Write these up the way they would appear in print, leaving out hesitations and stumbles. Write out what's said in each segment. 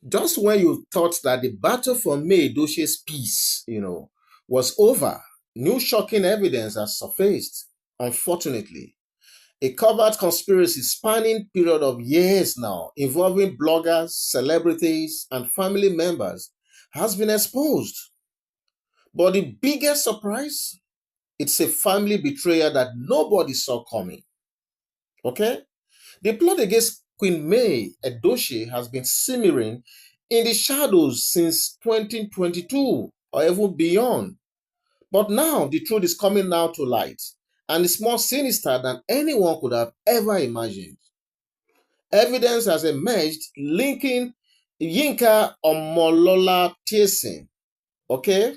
just when you thought that the battle for May Edochie's peace, was over, new shocking evidence has surfaced. Unfortunately, a covert conspiracy spanning period of years now, involving bloggers, celebrities, and family members, has been exposed. But the biggest surprise, it's a family betrayal that nobody saw coming. Okay? The plot against Queen May Edochie has been simmering in the shadows since 2022 or even beyond. But now the truth is coming now to light, and it's more sinister than anyone could have ever imagined. Evidence has emerged linking Yinka Omolola Tiesin, okay,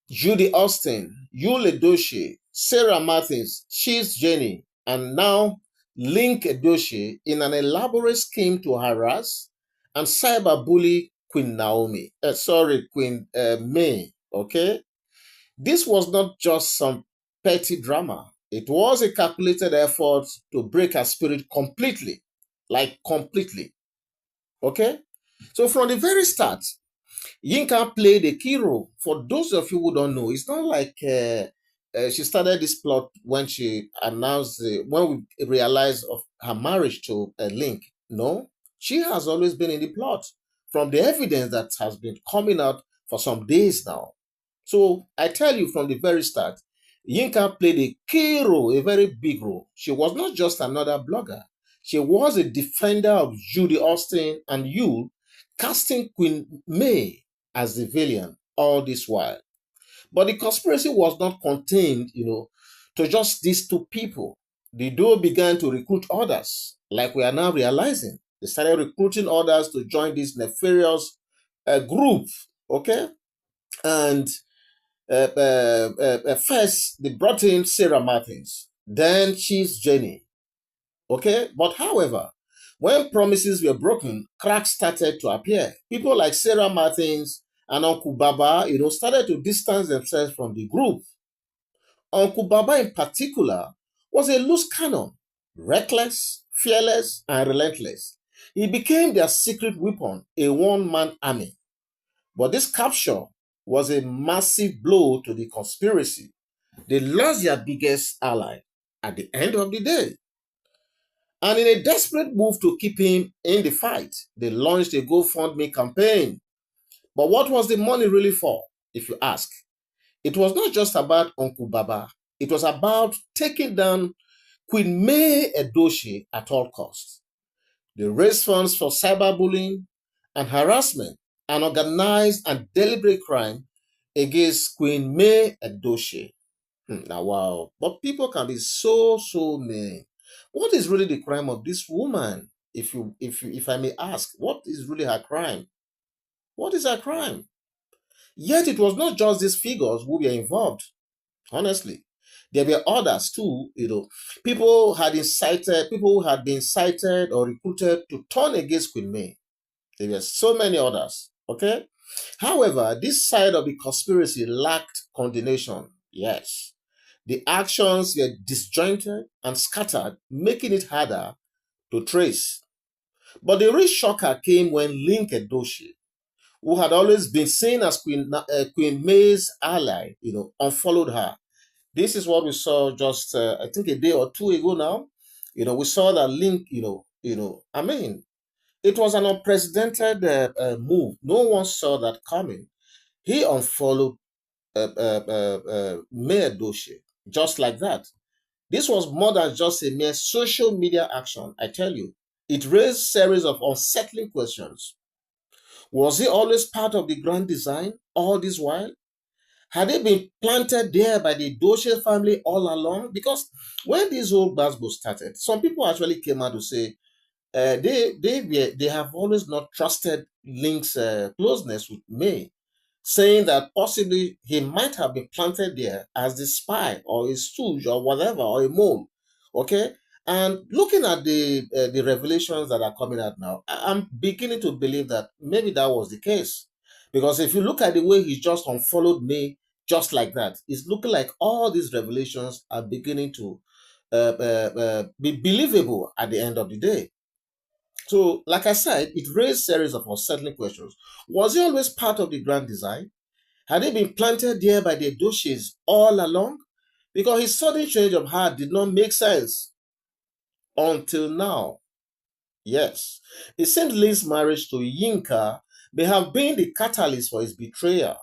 Judy Austin, Yul Edochie, Sarah Martins, She's Jenny, and now LincEdochie in an elaborate scheme to harass and cyberbully Queen May, okay? This was not just some petty drama. It was a calculated effort to break her spirit completely, like completely, okay? So from the very start, Yinka played a key role. For those of you who don't know, it's not like she started this plot when she announced, when we realized of her marriage to Link. No, she has always been in the plot from the evidence that has been coming out for some days now. So I tell you from the very start, Yinka played a key role, a very big role. She was not just another blogger. She was a defender of Judy Austin and Yul, casting Queen May as the villain all this while. But the conspiracy was not contained, to just these two people. The duo began to recruit others, like we are now realizing. They started recruiting others to join this nefarious group, okay? And first, they brought in Sarah Martins, then Chief's Jenny, okay? But however, when promises were broken, cracks started to appear. People like Sarah Martins and Uncle Baba, started to distance themselves from the group. Uncle Baba in particular was a loose cannon, reckless, fearless, and relentless. He became their secret weapon, a one-man army. But this capture was a massive blow to the conspiracy. They lost their biggest ally at the end of the day. And in a desperate move to keep him in the fight, they launched a GoFundMe campaign. But what was the money really for, if you ask? It was not just about Uncle Baba. It was about taking down Queen May Edochie at all costs. They raised funds for cyberbullying and harassment and organized and deliberate crime against Queen May Edochie. Now, wow. But people can be so mean. What is really the crime of this woman? If I may ask, what is really her crime? What is her crime? Yet it was not just these figures who were involved. Honestly, there were others too. People who had been cited or recruited to turn against Queen May. There were so many others. Okay. However, this side of the conspiracy lacked coordination. Yes. The actions were disjointed and scattered, making it harder to trace. But the real shocker came when LincEdochie, who had always been seen as Queen May's ally, unfollowed her. This is what we saw just, I think, a day or two ago now. We saw that Link, it was an unprecedented move. No one saw that coming. He unfollowed May Edochie just like that. This was more than just a mere social media action, I tell you. It raised a series of unsettling questions. Was he always part of the grand design all this while? Had they been planted there by the Edochie family all along? Because when this whole basbo started, some people actually came out to say they have always not trusted Link's closeness with May, saying that possibly he might have been planted there as the spy or a stooge or whatever, or a mole. Okay? And looking at the revelations that are coming out now, I'm beginning to believe that maybe that was the case. Because if you look at the way he just unfollowed me just like that, it's looking like all these revelations are beginning to be believable at the end of the day. So, like I said, it raised series of unsettling questions. Was he always part of the grand design? Had he been planted there by the Edochies all along? Because his sudden change of heart did not make sense until now. Yes, it seems Lee's marriage to Yinka may have been the catalyst for his betrayal.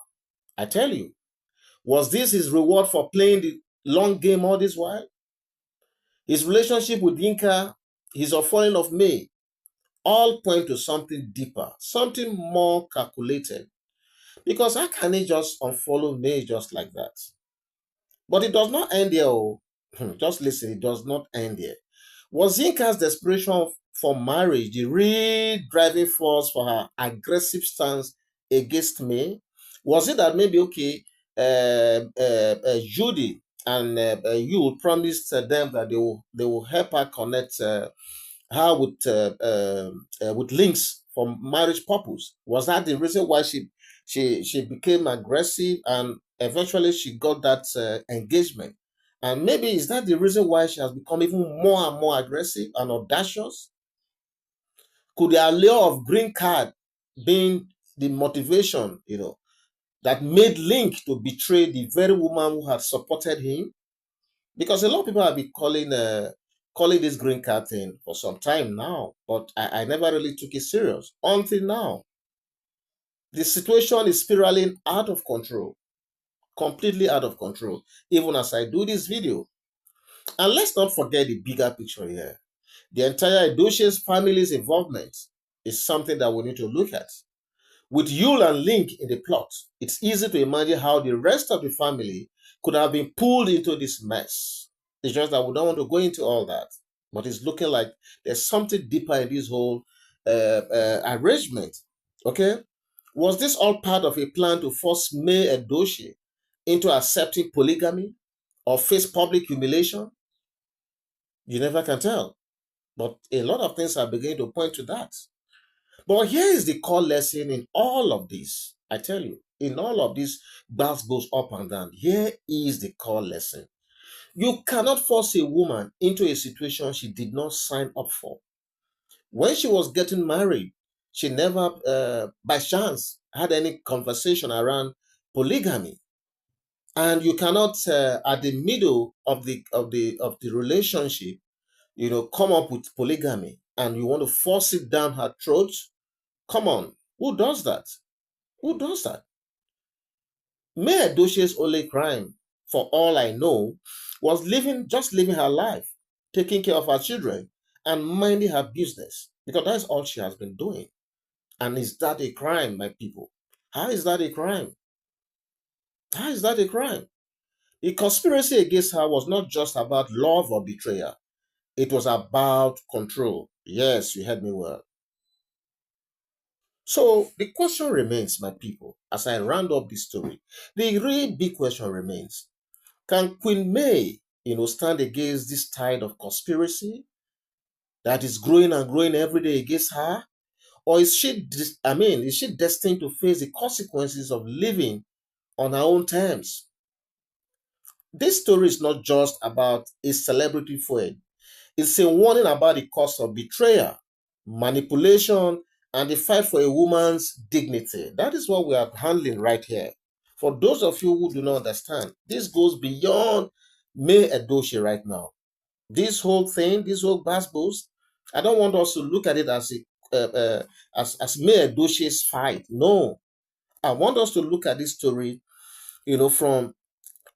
I tell you, was this his reward for playing the long game all this while? His relationship with Yinka, his unfolding of May, all point to something deeper, something more calculated. Because how can he just unfollow May just like that? But it does not end there. Oh. Just listen, it does not end there. Was Yinka's desperation for marriage the real driving force for her aggressive stance against me? Was it that maybe, okay, Judy and you promised them that they will help her connect her with links for marriage purpose? Was that the reason why she became aggressive and eventually she got that engagement? And maybe is that the reason why she has become even more and more aggressive and audacious? Could the allure of green card being the motivation, that made Link to betray the very woman who had supported him? Because a lot of people have been calling this green card thing for some time now, but I never really took it serious until now. The situation is spiraling out of control, completely out of control, even as I do this video. And let's not forget the bigger picture here. The entire Edochie's family's involvement is something that we need to look at. With Yul and Link in the plot, it's easy to imagine how the rest of the family could have been pulled into this mess. It's just that we don't want to go into all that. But it's looking like there's something deeper in this whole arrangement. Okay? Was this all part of a plan to force May Edochie into accepting polygamy or face public humiliation? You never can tell. But a lot of things are beginning to point to that. But here is the core lesson in all of this. I tell you, in all of this that goes up and down, here is the core lesson. You cannot force a woman into a situation she did not sign up for. When she was getting married, she never, by chance, had any conversation around polygamy. And you cannot, at the middle of the relationship, come up with polygamy, and you want to force it down her throat. Come on, who does that? Who does that? May Edochie's only crime, for all I know, was just living her life, taking care of her children, and minding her business. Because that's all she has been doing. And is that a crime, my people? How is that a crime? How is that a crime? The conspiracy against her was not just about love or betrayal. It was about control. Yes, you heard me well. So the question remains, my people, as I round up this story, the real big question remains: can Queen May, stand against this tide of conspiracy that is growing and growing every day against her? Or is she destined to face the consequences of living on her own terms? This story is not just about a celebrity feud. It's a warning about the cost of betrayal, manipulation, and the fight for a woman's dignity. That is what we are handling right here. For those of you who do not understand, this goes beyond May Edochie right now. This whole thing, this whole bass, I don't want us to look at it as as May Edochie's fight. No, I want us to look at this story, from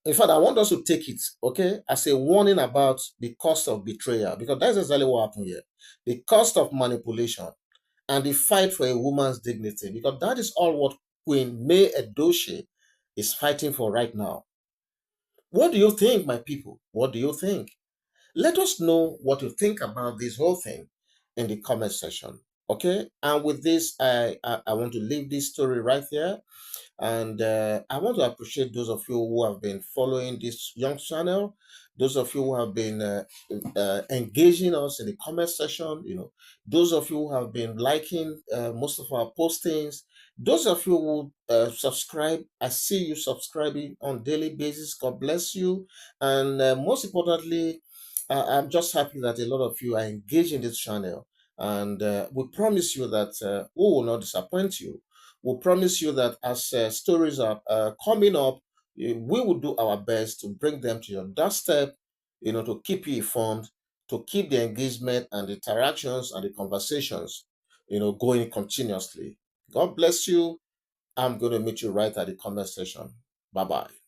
in fact, I want us to take it, okay, as a warning about the cost of betrayal, because that's exactly what happened here. The cost of manipulation and the fight for a woman's dignity, because that is all what Queen May Edochie is fighting for right now. What do you think, my people? What do you think? Let us know what you think about this whole thing in the comment section, okay? And with this, I want to leave this story right here. And I want to appreciate those of you who have been following this young channel, those of you who have been engaging us in the comment section, those of you who have been liking most of our postings, those of you who subscribe. I see you subscribing on daily basis. God bless you. And most importantly, I'm just happy that a lot of you are engaged in this channel. And we promise you that we will not disappoint you. We promise you that as stories are coming up, we will do our best to bring them to your doorstep, to keep you informed, to keep the engagement and the interactions and the conversations, going continuously. God bless you. I'm going to meet you right at the comment section. Bye-bye.